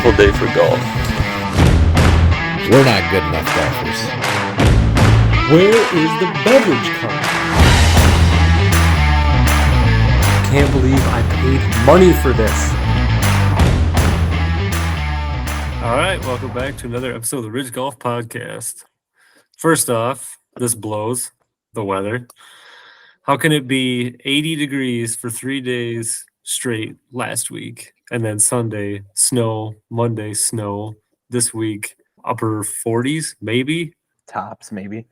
beautiful day for golf. We're not good enough golfers. Where is the beverage cart? Can't believe I paid money for this. All right, welcome back to another episode of the Ridge Golf Podcast. First off, this blows, the weather. How can it be 80 degrees for 3 days straight last week, and then Sunday, snow, Monday, snow, this week, upper 40s, maybe? Tops, maybe.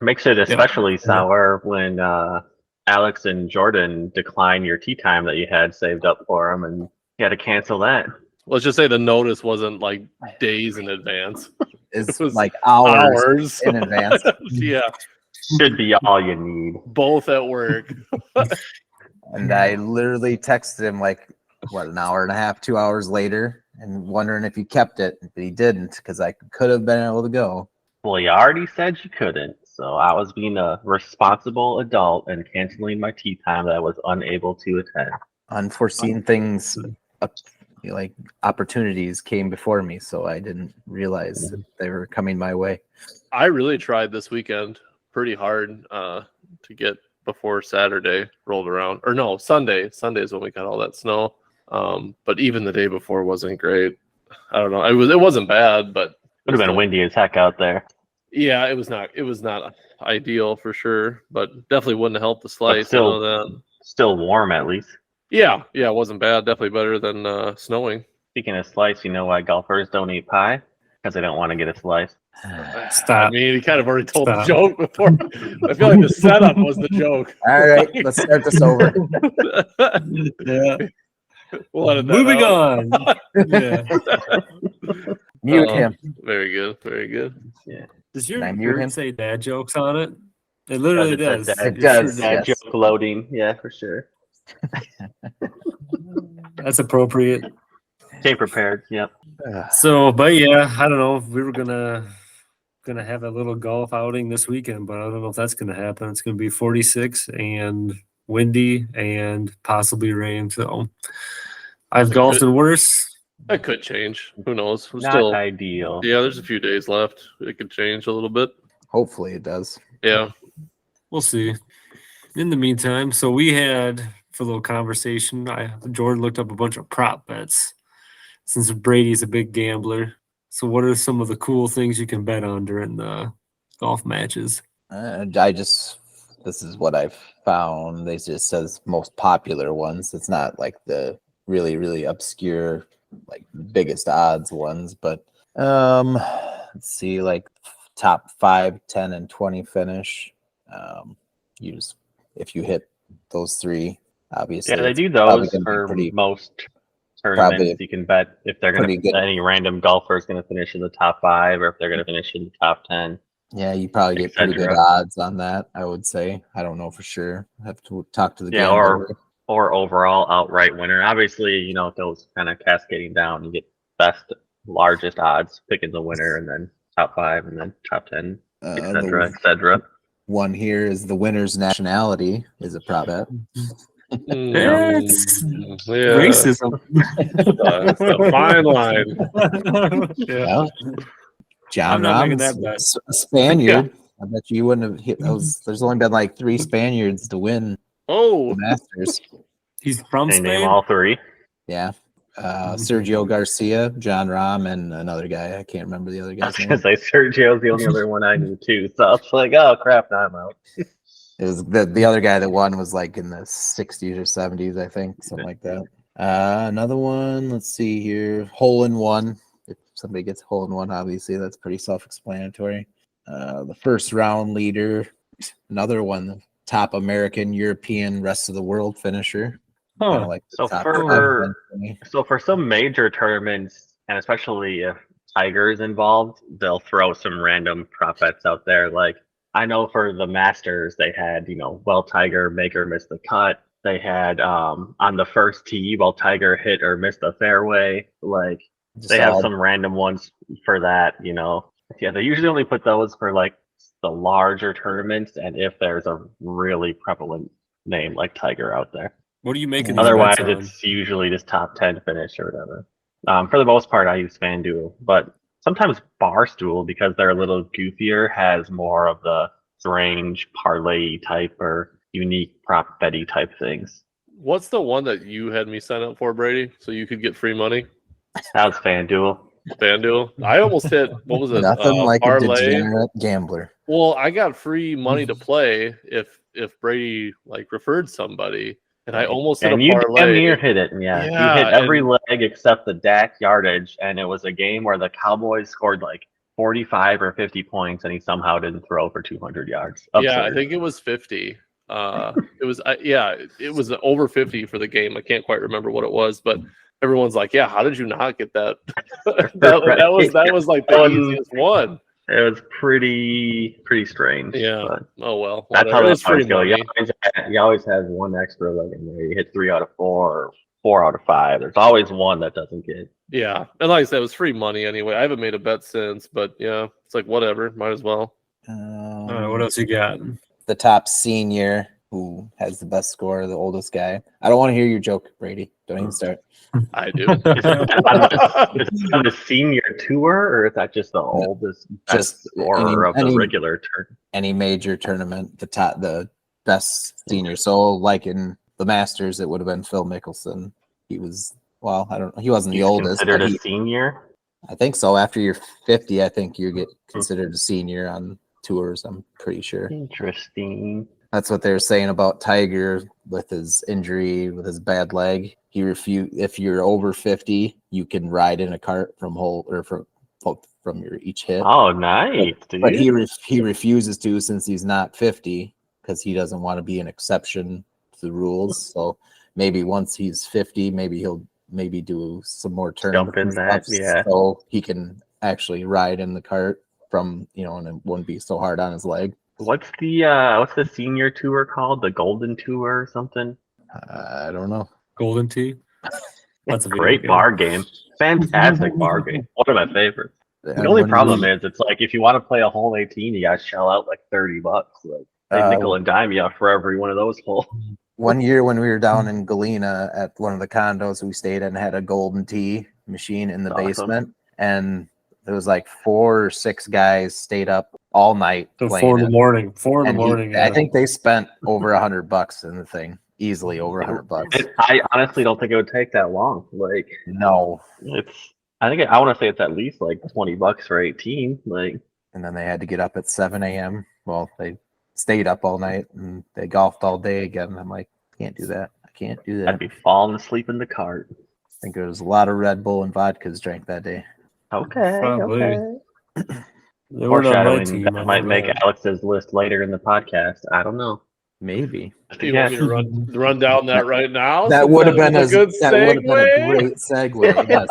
Makes it especially sour when Alex and Jordan decline your tee time that you had saved up for them, and you had to cancel that. Let's just say the notice wasn't like days in advance. It's It was like hours in advance. Yeah, Should be all you need. both at work. And I literally texted him like, an hour and a half, 2 hours later, and wondering if he kept it, but he didn't, because I could have been able to go. Well, you already said you couldn't, so I was being a responsible adult and canceling my tee time that I was unable to attend. Unforeseen things, like opportunities came before me, so I didn't realize that they were coming my way. I really tried this weekend pretty hard to get before Saturday rolled around. Or no, Sunday. Sunday is when we got all that snow. But even the day before wasn't great. I don't know. It wasn't bad, but Would have been windy as heck out there. yeah, it was not ideal for sure, but definitely wouldn't have helped the slice. still- I know that. Still warm at least. Yeah, it wasn't bad. Definitely better than snowing. Speaking of slice, you know why golfers don't eat pie? Because they don't want to get a slice. Stop. I mean, he kind of already told the Stop. joke before. I feel like the setup was the joke. All right, let's start this over. Yeah. We'll edit that Moving out. on. Yeah. Mute him. Very good. Very good. Does your Can I mute him? shirt say dad jokes on it? It literally Because does. it's a It does, Dad yes. joke loading. Yeah, for sure. That's appropriate. Came prepared. Yep. So, but yeah, I don't know. We were gonna have a little golf outing this weekend, but I don't know if that's gonna happen. It's gonna be 46 and windy and possibly rain. So I've golfed in worse. That could change. Who knows? We're Not still, ideal. yeah, there's a few days left. It could change a little bit. Hopefully it does. Yeah. We'll see. In the meantime, so we had for a little conversation. Jordan looked up a bunch of prop bets since Brady's a big gambler. So what are some of the cool things you can bet on during the golf matches? This is what I've found. They just says most popular ones. It's not like the really, really obscure, like biggest odds ones, but let's see, like top 5, 10, and 20 finish. If you hit those three, obviously. Yeah, they do probably those gonna be for pretty- most tournaments. probably You can bet if they're going pretty to good. any random golfer is going to finish in the top 5 or if they're going to finish in the top 10. Yeah, you probably get pretty good etc. odds on that, I would say. I don't know for sure. I have to talk to the Yeah, gambler. or overall outright winner. Obviously, you know, it goes kind of cascading down. You get best, largest odds picking the winner, and then top 5, and then top 10, etc., etc. One here is the winner's nationality is a prop bet. It's Yeah. racism. It's a fine line. Yeah. Well, John I'm not making Rahm's that bet. a Spaniard. I bet you wouldn't have hit those. There's only been like 3 Spaniards to win Oh, the Masters. He's from They name Spain. all 3. Yeah. Sergio Garcia, John Rahm, and another guy. I can't remember the other I guy's was name. going to say Sergio's the only other one I knew too. So I was like, oh crap, now I'm out. It was the other guy that won was like in the 60s or 70s, I think, something like that. Another one, let's see here, hole in one. If somebody gets a hole in one, obviously that's pretty self-explanatory. The first round leader, another one, top American, European, rest of the world finisher. Kinda like the So top for- 5 for me. So for some major tournaments, and especially if Tiger's involved, they'll throw some random prop bets out there. Like I know for the Masters, they had, will Tiger make or miss the cut? They had on the first tee, will Tiger hit or miss the fairway? Like Just they have all- some random ones for that, Yeah, they usually only put those for like the larger tournaments and if there's a really prevalent name like Tiger out there. What are you making? Otherwise, these bets on? it's usually just top 10 finish or whatever. For the most part, I use FanDuel, but sometimes Barstool, because they're a little goofier, has more of the strange parlay type or unique prop betty type things. What's the one that you had me sign up for, Brady, so you could get free money? That was FanDuel. FanDuel. I almost hit, what was it? Nothing like a parlay. degenerate gambler. Well, I got free money to play if Brady like referred somebody, and I almost hit And a you parlay. damn near hit it. Yeah, you Yeah, hit every and- leg except the Dak yardage, and it was a game where the Cowboys scored like 45 or 50 points, and he somehow didn't throw for 200 yards. Yeah, I Absurd. think it was 50. It was it was over 50 for the game. I can't quite remember what it was, but everyone's like, "Yeah, how did you not get that?" that was like the easiest one. It was pretty strange. Yeah. but Oh well. that's Whatever. how It was those always free go. money. You always have one extra leg in there. You hit 3 out of 4 or 4 out of 5. There's always one that doesn't get. Yeah, and like I said, it was free money anyway. I haven't made a bet since, but yeah, it's like whatever. Might as well. All right, what else you got? The top senior who has the best score, the oldest guy. I don't want to hear your joke, Brady. Don't even start. I do. Is it on the senior tour, or is that just the oldest best scorer of the regular turn? Any major tournament, the best senior. So like in the Masters, it would have been Phil Mickelson. He was I don't know. He wasn't the oldest. Considered But a senior? I think so. After you're 50, I think you get considered a senior on tours. I'm pretty sure. Interesting. That's what they were saying about Tiger with his injury, with his bad leg. He refused. If you're over 50, you can ride in a cart from your each hit. Oh, nice, dude. But he refuses to since he's not 50 because he doesn't want to be an exception to the rules. So maybe once he's 50, maybe he'll do some more Jump in tournaments, that, yeah. so he can actually ride in the cart from and it wouldn't be so hard on his leg. What's the senior tour called? The Golden Tour or something? I don't know. Golden Tee. That's a great bar game. Fantastic bar game. One of my favorites. The only problem is it's like if you want to play a hole 18, you gotta shell out like $30. Like they nickel and dime you for every one of those holes. One year when we were down in Galena at one of the condos we stayed in, had a Golden Tee machine in the basement, and there was like 4 or 6 guys stayed up all night. So 4 in the morning. 4 in the And morning. I think they spent over $100 in the thing. Easily over $100. I honestly don't think it would take that long. Like no, I want to say it's at least like $20 for 18. Like, and then they had to get up at 7 a.m. Well, they stayed up all night and they golfed all day again. I'm like, can't do that. I can't do that. I'd be falling asleep in the cart. I think there was a lot of Red Bull and vodkas drank that day. Okay. Probably. Okay. They weren't on my team. That might make Alex's list later in the podcast. I don't know. Maybe. You want me to run down that right now? That would have been a good great segue. Yes.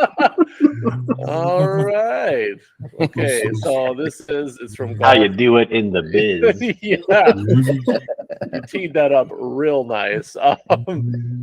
All right. Okay. So it's from golf. How you do it in the biz. Yeah. You teed that up real nice.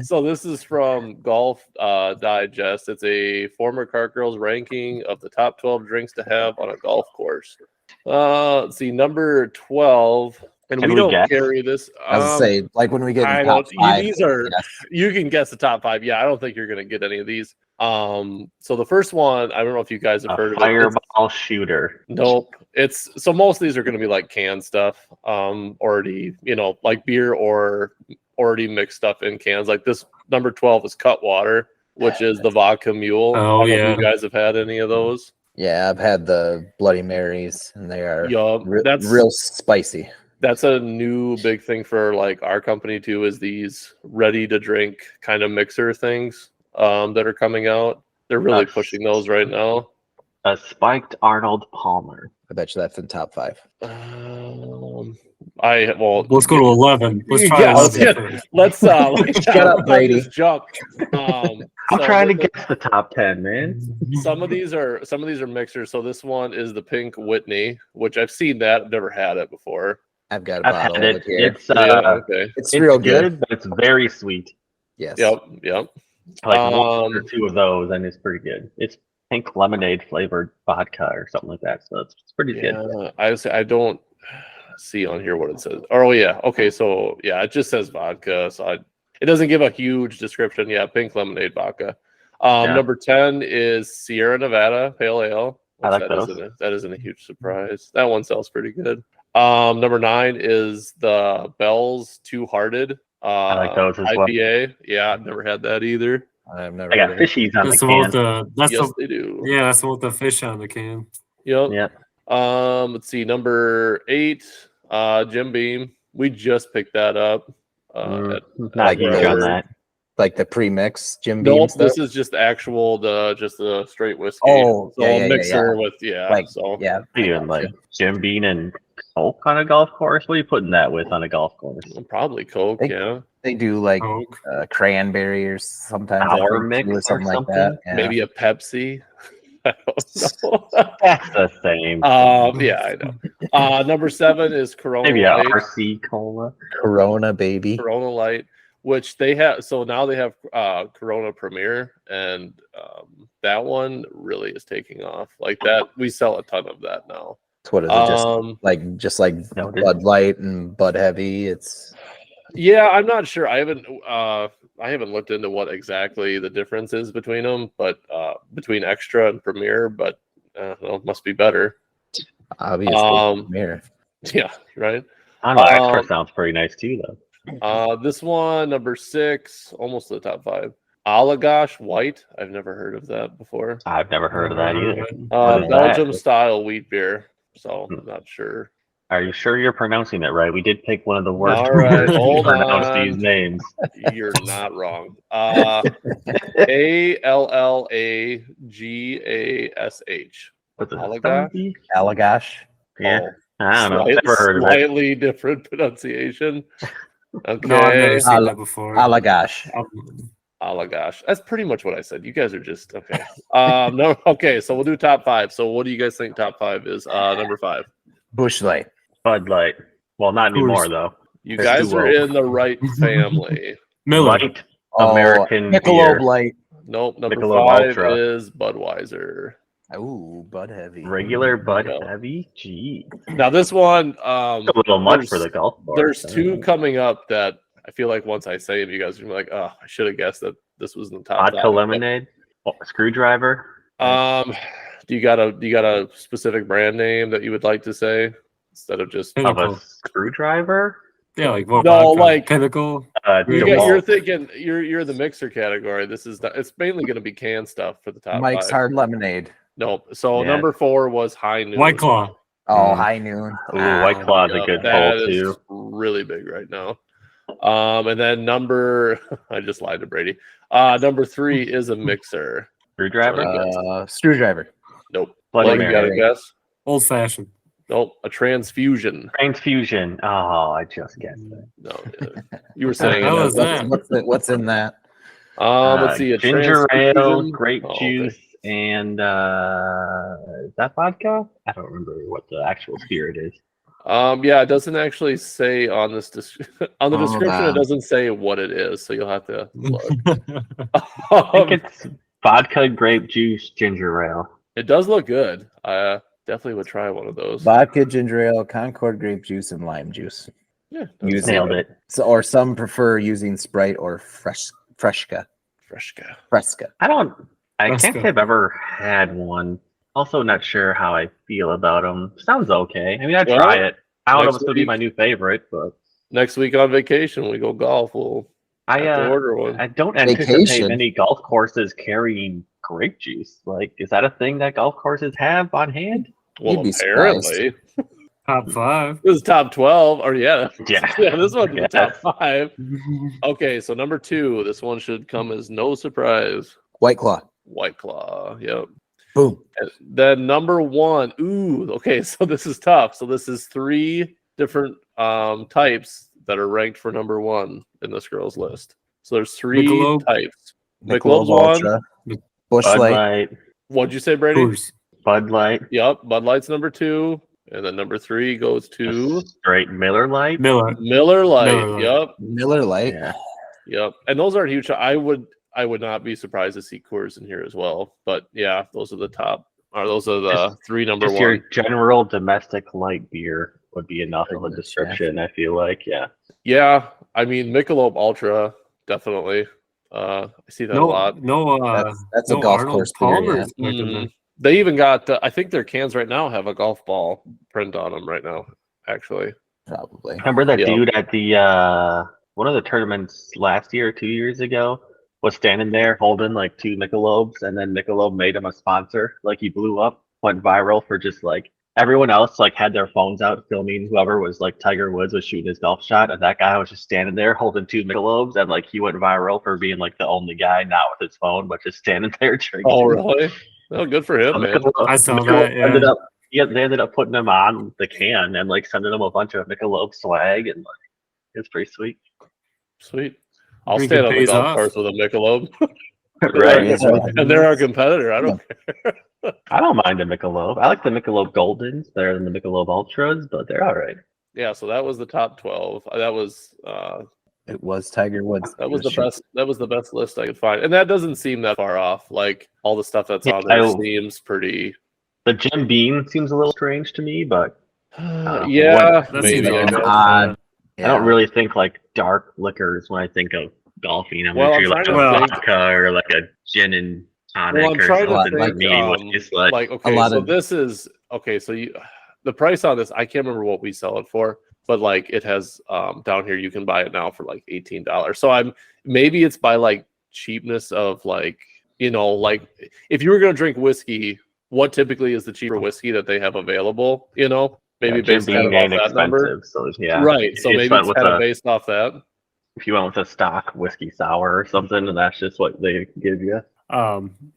So this is from Golf Digest. It's a former Cart Girls ranking of the top 12 drinks to have on a golf course. Let's see, number 12. And we don't carry this. I was say, like when we get in top 5, these are you can guess the top 5. Yeah, I don't think you're gonna get any of these. So the first one, I don't know if you guys have heard of it. Fireball shooter. Nope. So most of these are gonna be like canned stuff. Already, like beer or already mixed stuff in cans. Like this number 12 is Cutwater, which is the vodka mule. Oh, I don't know if you guys have had any of those. Yeah, I've had the Bloody Marys, and they are that's real spicy. That's a new big thing for like our company too, is these ready to drink kind of mixer things that are coming out. They're really pushing those right now. A spiked Arnold Palmer. I bet you that's in top 5. Let's go to 11. Let's try 11 let's shut up, Brady. Jump. I'm trying to guess the top 10, man. Some of these are mixers. So this one is the Pink Whitney, which I've seen that. I've never had it before. I've got a bottle of it here. It's real good, but it's very sweet. Yes. Yep. Like 1 or 2 of those, and it's pretty good. It's pink lemonade flavored vodka or something like that, so it's pretty good. I don't see on here what it says. Oh yeah, okay, so yeah, it just says vodka, so it doesn't give a huge description. Yeah, pink lemonade vodka. Yeah. Number 10 is Sierra Nevada Pale Ale. I like That those. that isn't a huge surprise. That one sells pretty good. Number 9 is the Bell's Two Hearted. I like those as well. IPA. Yeah, I've never had that either. I've never. I got heard of it. fishies on That's the the one with can. the Yes, they do. yeah, that's the one with the fish on the can. Yep. Yeah. Let's see. Number 8, Jim Beam. We just picked that up. Not Like huge the- on that. Like the pre-mix Jim Beam Nope, stuff. this is just the straight whiskey. Oh, so yeah, a yeah, mixer yeah. with Like, so yeah. What are you I doing, gotcha. like Jim Beam and Coke on a golf course? What are you putting that with on a golf course? probably Coke. They- Yeah, They do like Coke. cranberry or sometimes I Sour think, mix too, or or something like something? that. Yeah. maybe a Pepsi. I don't know. That's the same. Yeah, I know. Number 7 is Corona Maybe a Light. RC Cola. Corona, baby. Corona Light, which they have. So now they have Corona Premier, and that one really is taking off. Like that, we sell a ton of that now. It's what is it? Just like Noted. Bud Light and Bud Heavy. It's Yeah, I'm not sure. I haven't looked into what exactly the difference is between them, but between Extra and Premier, but well, must be better. obviously Premier. Yeah, right. I don't know. Extra Um, sounds pretty nice too, though. This one, number 6, almost to the top 5. Allagash White. I've never heard of that before. I've never heard of that either. What is that? Belgium style wheat beer. So Hmm. not sure. Are you sure you're pronouncing it right? We did pick one of the worst All right, words to hold pronounce on. these names. You're not wrong. Allagash. What's it? Allagash? Allagash. Yeah. Oh, I don't know. Never heard of it. Slightly different pronunciation. Okay. No, I've never seen Alla- that before. Allagash. Allagash. That's pretty much what I said. You guys are just okay. No, okay, so we'll do top 5. So what do you guys think top 5 is? Number 5. Bush Light. Bud Light. Well, not anymore, though. You There's guys two are of in the right family. Miller. Light American Michelob beer. Light. Nope. Number Michelob 5 Ultra. is Budweiser. Ooh, Bud Heavy. Regular Bud Yeah. Heavy? Gee. Now this one, A little much there's- for the golf course. there's I don't 2 know. coming up that I feel like once I say them, you guys are gonna be like, oh, I should have guessed that this was in the top Vodka 5. lemonade. Oh, screwdriver. Do you got a specific brand name that you would like to say instead of just Of Pinnacle. a screwdriver? Yeah, like what? No, vodka? like- Pinnacle. you're DeWalt. thinking you're the mixer category. This is it's mainly going to be canned stuff for the top Mike's 5. Hard Lemonade. Nope. So Yeah. number 4 was High Noon. White Claw. Oh, Mm. High Noon. Ooh, White Claw's a Yep, good that pull, is too. really big right now. And then number I just lied to Brady. Number 3 is a mixer. Screwdriver? Screwdriver. Nope. Bloody What, you got a Mary. guess? Old fashioned. Nope. A transfusion. Transfusion. Oh, I just guessed it. No, you were saying How it. was that? What's in that? Let's see. A Ginger ale, transfusion? grape Oh, juice, and is that vodka? I don't remember what the actual spirit is. Yeah, it doesn't actually say on this on the Hold description. It on. doesn't say what it is, so you'll have to look. I think it's vodka, grape juice, ginger ale. It does look good. I definitely would try one of those. Vodka, ginger ale, Concord grape juice, and lime juice. Yeah, Use Nailed it. So, or some prefer using Sprite or Fresca. Fresca. Fresca. I Let's can't go. say I've ever had one. Also, not sure how I feel about them. Sounds okay. I mean, I'd Well, try it. I don't know if next it's gonna be week- my new favorite, but Next week on vacation, we go golf. We'll have to order one. I don't anticipate Vacation. many golf courses carrying grape juice. Like, is that a thing that golf courses have on hand? Well, You'd be apparently, Top 5. this is top 12. Or yeah, Yeah. yeah, this one's Yes. top 5. Okay, so number 2. This one should come as no surprise. White Claw. White Claw. Yep. Boom. And then number 1. Ooh, okay, so this is tough. So this is 3 different types that are ranked for number 1 in this girl's list. So there's 3 Michelob? types. Michelob's one. Ultra. Bush Bud Light. Light, What'd you say, Brady? Coors. Bud Light, Yep. Bud Light's number 2, and then number 3 goes to straight Miller Light. Miller. Miller Lite. Miller Lite. Yep. Miller Light. Yeah. Yep. And those aren't huge. I would not be surprised to see Coors in here as well. But yeah, those are the top. Or those are the 3 number Just 1. your general domestic light beer would be enough Pretty of a much, description, I feel like. Yeah. Yeah, I mean Michelob Ultra definitely. I see that a lot. That's no a golf Arnold course beer, Palmer's yeah. making them. They even got. I think their cans right now have a golf ball print on them right now. Actually, Probably. Remember that Yeah. dude at the one of the tournaments last year or 2 years ago was standing there holding like 2 Michelobes, and then Michelob made him a sponsor. Like he blew up, went viral for just like everyone else like had their phones out filming whoever was like Tiger Woods was shooting his golf shot, and that guy was just standing there holding 2 Michelobes, and like he went viral for being like the only guy not with his phone but just standing there drinking. oh really? Oh, good for him, man. I saw Michelob that, ended yeah. up they ended up putting him on the can and like sending him a bunch of Michelob swag, and like it's pretty sweet. Sweet. I'll Drinking stand on the pays golf off. course with a Michelob. Right. And they're our competitor. I don't care. I don't mind the Michelob. I like the Michelob Goldens better than the Michelob Ultras, but they're all right. Yeah, so that was the top 12. That was It was Tiger Woods. that was the best. That was the best list I could find, and that doesn't seem that far off. Like all the stuff that's on there seems pretty. The Jim Beam seems a little strange to me, but Yeah, That maybe. seems I odd. guess. Odd. I don't really think like dark liquors when I think of golfing. I'm Well, usually I'm like a trying to think- vodka or like a gin and tonic Well, I'm or trying to something think, for me. Which is like okay, lot so of- this is okay. So the price on this, I can't remember what we sell it for, but like it has down here, you can buy it now for like $18. So maybe it's by like cheapness of like like if you were gonna drink whiskey, what typically is the cheaper whiskey that they have available? Maybe Jim based kind Beam of ain't off that number. expensive, so yeah. Right. So maybe went it's with kind of a- based off that. if you went with a stock whiskey sour or something, and that's just what they give you.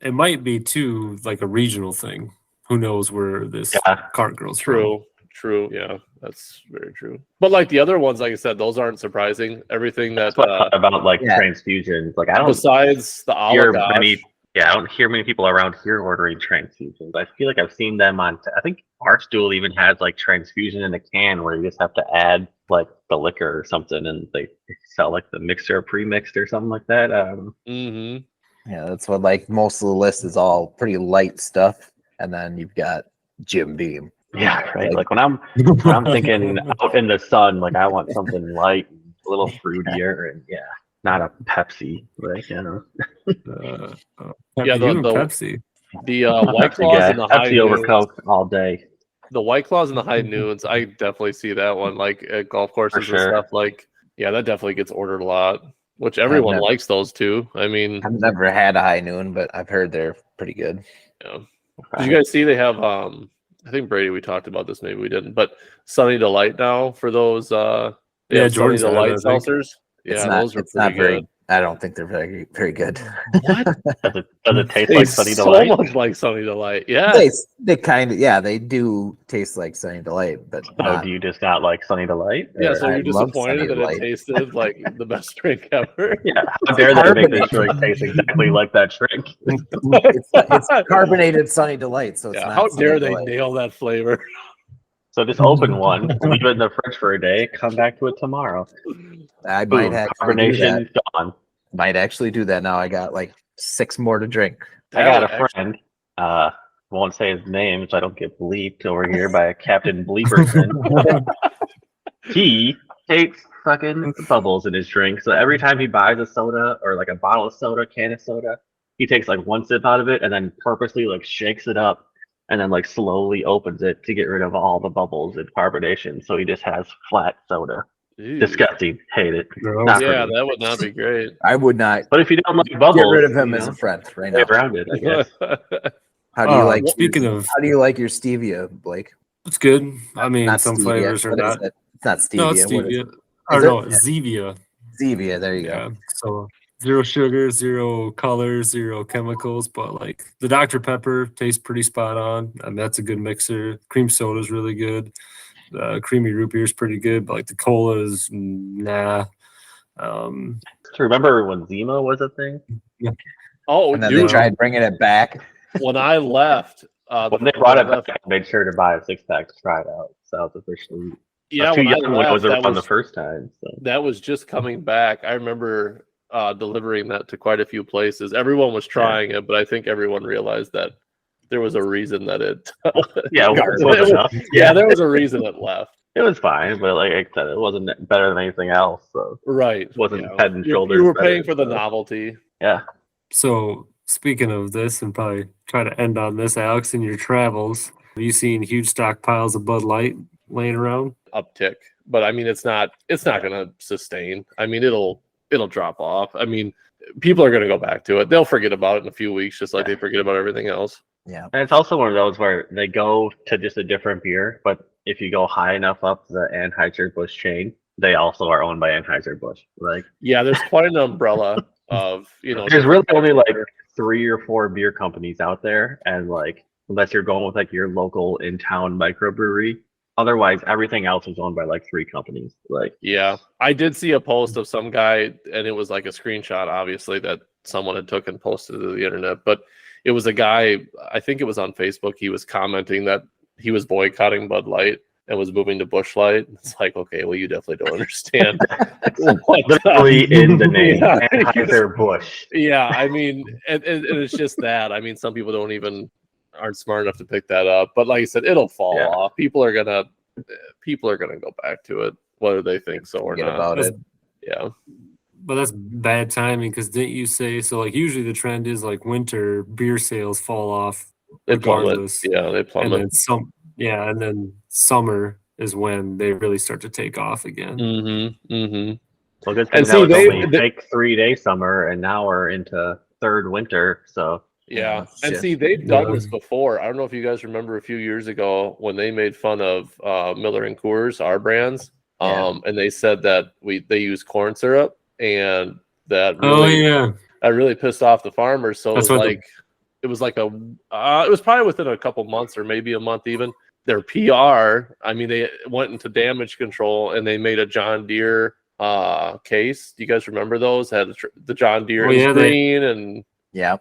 It might be too like a regional thing. Who knows where this Yeah. cart girl's from? True. Yeah, that's very true. But like the other ones, like I said, those aren't surprising. Everything that That's what I thought about like Yeah. transfusions. Like I don't besides the hear oligarch, I don't hear many people around here ordering transfusions. I feel like I've seen them on. I think Barstool even has like transfusion in a can where you just have to add like the liquor or something, and they sell like the mixer pre-mixed or something like that. Yeah, that's what like most of the list is all pretty light stuff, and then you've got Jim Beam. Yeah, right. Like when I'm thinking out in the sun, like I want something light, a little fruitier, and yeah, not a Pepsi. Like Yeah, Even the- Pepsi. the White Pepsi Claws guy. and the high Pepsi over noons. Coke all day. The White Claws and the high noons, I definitely see that one like at golf courses sure. and stuff. Like, yeah, that definitely gets ordered a lot. Which everyone never- likes those too. I mean, I've never had a high noon, but I've heard they're pretty good. yeah. Did you guys see they have I think Brady, we talked about this, maybe we didn't, but Sunny Delight now for those Yeah, Sunny Jordan's had it, Delight I think. seltzers. It's Yeah, not, those are it's not pretty very. good. I don't think they're very good. What? Does it taste They like Sunny so Delight? much like Sunny Delight. Yeah. They kind of they do taste like Sunny Delight, but So not, do you just not like Sunny Delight? Yeah, Or- so I you're love disappointed Sunny that Delight. it tasted like the best drink ever. yeah, how dare they make this Carbonated. drink taste exactly like that drink? it's carbonated Sunny Delight, so it's Yeah, not. how Sunny dare they Delight. nail that flavor? So just open one, leave it in the fridge for a day, come back to it tomorrow. I Boom, might actually do that. carbonation gone. Might actually do that now. I got like 6 more to drink. I got That a would friend. Won't say his name so I don't get bleeped over here by Captain Bleeperson. He takes fucking bubbles in his drink. So every time he buys a soda or like a bottle of soda, can of soda, he takes like one sip out of it and then purposely like shakes it up and then like slowly opens it to get rid of all the bubbles and carbonation. So he just has flat soda. Ew. Disgusting. Hate it. Gross. Not Yeah, for me. that would not be great. I would not But if you don't like bubbles, get rid of him you as know, a friend right way now. around it, I guess. How do you like? Speaking of, how do you like your stevia, Blake? it's good. I mean, Not some stevia. flavors are What is not. it? It's not stevia. No, it's What is stevia. it? Or Is no, it? Zevia. Zevia. There you Yeah. go. So 0 sugar, 0 colors, 0 chemicals. But like the Dr. Pepper tastes pretty spot on. And that's a good mixer. Cream soda is really good. Creamy root beer is pretty good. But like the cola is nah. To remember when Zima was a thing? Oh, And then dude, they tried bringing it back. when I left, When they brought it back, I made sure to buy a 6-pack to try it out. So I was officially yeah, too when I young when it was left, around the first time. So. that was just coming back. I remember delivering that to quite a few places. Everyone was trying it, but I think everyone realized that there was a reason that it. Yeah, it It wasn't was- enough. yeah, there was a reason it left. It was fine, but like I said, it wasn't better than anything else. So Right. wasn't yeah. head and shoulders. You were better, paying for the so, novelty. Yeah. So speaking of this, and probably try to end on this, Alex, in your travels, have you seen huge stockpiles of Bud Light laying around? Uptick, but I mean it's not going to sustain. I mean it'll drop off. I mean people are going to go back to it. They'll forget about it in a few weeks, just like they forget about everything else. Yeah. And it's also one of those where they go to just a different beer, but if you go high enough up the Anheuser-Busch chain, they also are owned by Anheuser-Busch. Like, Yeah, there's quite an umbrella of there's really only like 3 or 4 beer companies out there, and like unless you're going with like your local in-town microbrewery, otherwise everything else is owned by like 3 companies. Like, Yeah, I did see a post of some guy, and it was like a screenshot, obviously, that someone had took and posted to the internet. But it was a guy, I think it was on Facebook. He was commenting that he was boycotting Bud Light and was moving to Busch Light. It's like, okay, well, you definitely don't understand. literally in the name, Yeah. Anheuser-Busch. Yeah, I mean, and it's just that. I mean, some people aren't smart enough to pick that up. But like I said, it'll fall Yeah. off. People are gonna go back to it, whether they think so or Forget not. about it. Yeah. But that's bad timing because didn't you say so? Like usually the trend is like winter beer sales fall off They plummet. regardless. Yeah, they And plummet. then and then summer is when they really start to take off again. Mm-hmm. Mm-hmm. Well, good And thing see, that was they- only like 3-day summer, and now we're into third winter. So Yeah. And Shit. see, they've done Yeah. this before. I don't know if you guys remember a few years ago when they made fun of Miller and Coors, our brands. Yeah. And they said that they use corn syrup, and that Oh really yeah, that really pissed off the farmers. So That's it was what like it was probably within a couple months or maybe a month even. Their PR, I mean, they went into damage control and they made a John Deere case. Do you guys remember those? Had the John Deere Oh, it was yeah, green and Yeah.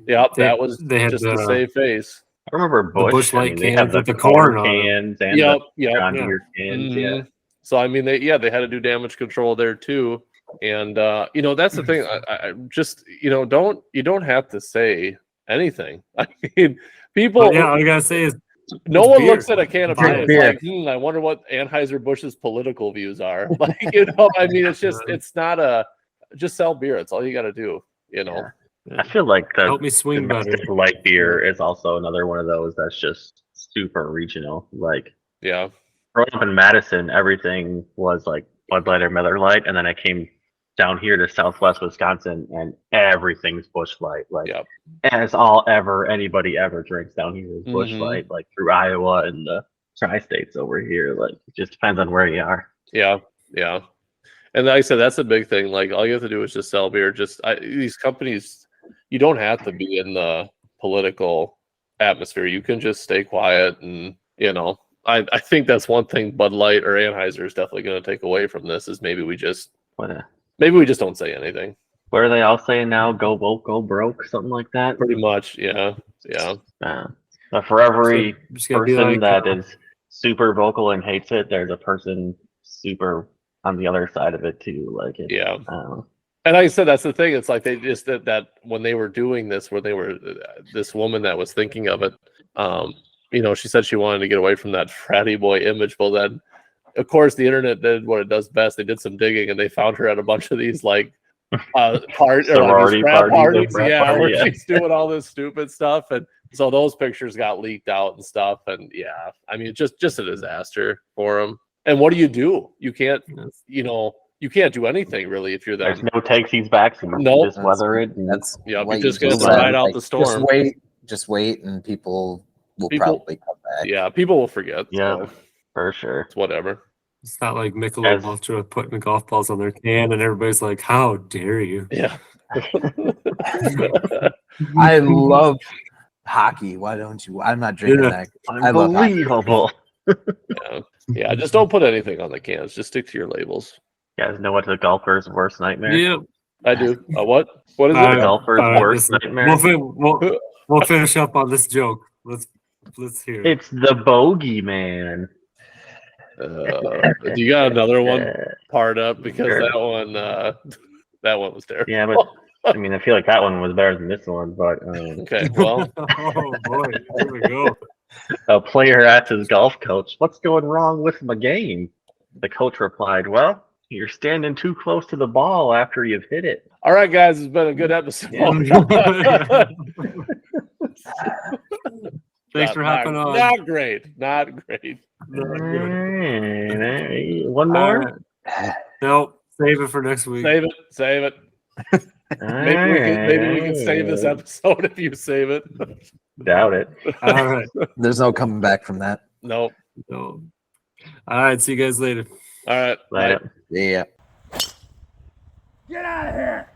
yep, They- that was they had just the- to save face. I remember Busch. Busch Light they cans have the with the corn corn on 'em. cans and Yep, the yep. John yeah. Deere cans. Yeah. Mhm. So I mean, they had to do damage control there too, and that's the thing. I just you don't have to say anything. I mean, people. But yeah, all I gotta say is No it's one beer. looks at a can of Drink beer. It's beer. like, I wonder what Anheuser-Busch's political views are. Like, I mean, it's not just sell beer. It's all you got to do, Yeah. I feel like the help me swing better. domestic light beer is also another one of those that's just super regional. Like Yeah. growing up in Madison, everything was like Bud Light or Miller Light, and then I came down here to Southwest Wisconsin, and everything's Busch Light. Like, Yep. and it's all anybody ever drinks down here is Busch Mhm. Light. Like through Iowa and the tri-states over here. Like it just depends on where you are. Yeah. Yeah. And like I said, that's a big thing. Like, all you have to do is just sell beer. These companies, you don't have to be in the political atmosphere. You can just stay quiet, and I think that's one thing Bud Light or Anheuser is definitely going to take away from this is maybe we just don't say anything. What are they all saying now? Go woke, go broke, something like that. Pretty much, yeah. But for every Just gotta be person like, that is super vocal and hates it, there's a person super on the other side of it too. Like it, Yeah. I don't know. And like I said, that's the thing. It's like they just that when they were doing this, when they were this woman that was thinking of it, she said she wanted to get away from that fratty boy image. Well, then, of course, the internet did what it does best. They did some digging and they found her at a bunch of these like Sorority parties, frat yeah, party, where yeah. she's doing all this stupid stuff, and so those pictures got leaked out and stuff. And yeah, I mean, just a disaster for them. And what do? You can't, you can't do anything really if you're that. There's no takesies, backsies. Nope. You just weather it. And That's Yeah, what you're just gonna said. ride out the storm. Just wait, and people will probably come back. Yeah, people will forget. yeah, So for sure. it's whatever. it's not like Michelob Ultra putting golf balls on their can and everybody's like, "How dare you?" Yeah. I love hockey. Why don't you? I'm not drinking Yeah. that. I love hockey. Unbelievable. Yeah, just don't put anything on the cans. Just stick to your labels. You guys know what's a golfer's worst nightmare? Yeah. I do. What? What is All it? right. Golfer's All right, worst listen, nightmare. We'll finish up on this joke. Let's hear it. It's the bogey man. Do you got another one Yeah. part up? Because Sure. that one was terrible. Yeah, but I mean, I feel like that one was better than this one. But Okay, well, Oh boy, here we go. A player asked his golf coach, "What's going wrong with my game?" The coach replied, "Well, you're standing too close to the ball after you've hit it." All right, guys, it's been a good episode. Thanks for hopping on. Not great. Not great. One more? Nope. Save it for next week. Save it. Save it. Maybe we can save this episode if you save it. Doubt it. All right. There's no coming back from that. Nope. No. All right. See you guys later. All right. Later. Yeah. Get out of here!